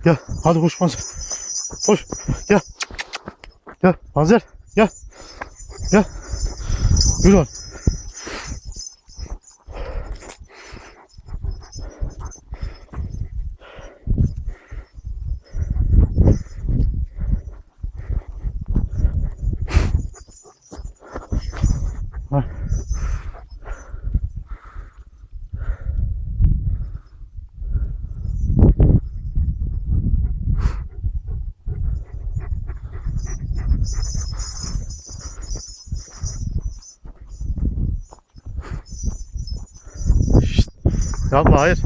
Gel. Hadi koş panzer. Koş. Gel. Gel. Panzer. Gel. Gel. Yürü lan. Yapma, hayır.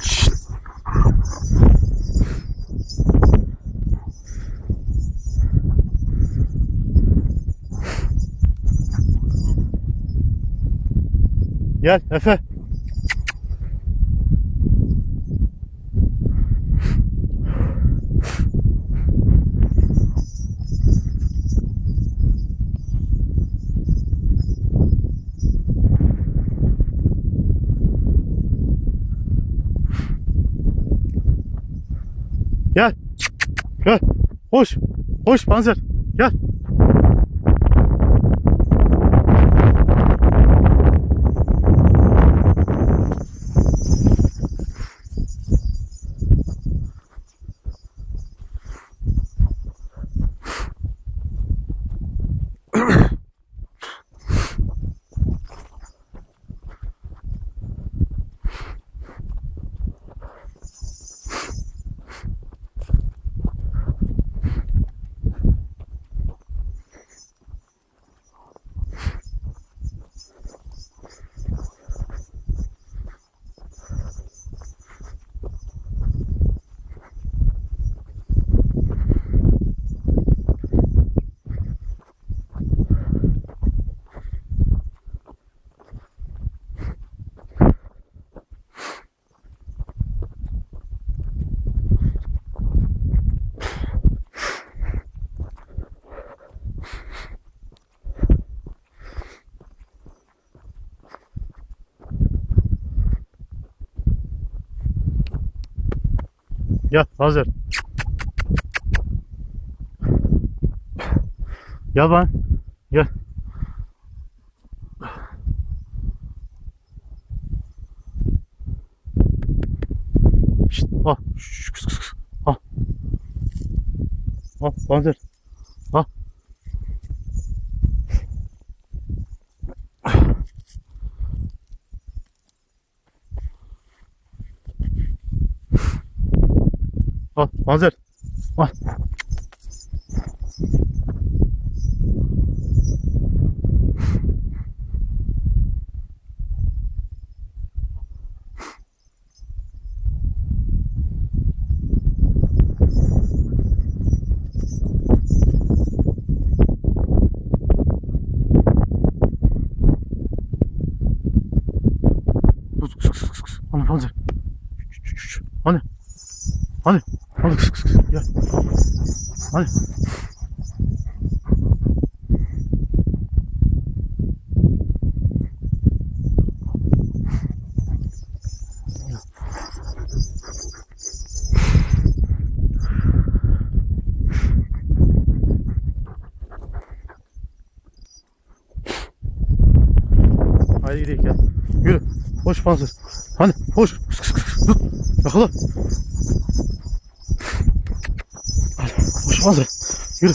Şşt. Gel Efe. Gel. Gel. Koş. Koş panzer. Gel. Gel hazır. Gel ben. Gel. Şşt, al. Al. Al panzer. Al. Al panzer. Al. Hani panzer. Hani. Hani. Hadi kıs kıs kıs. Gel. Hadi. Haydi gidelim gel. Yürü. Koş panzer. Hani koş. Kıs kıs kıs. Dur. Yakala. Hadi koş panzer. Yürü.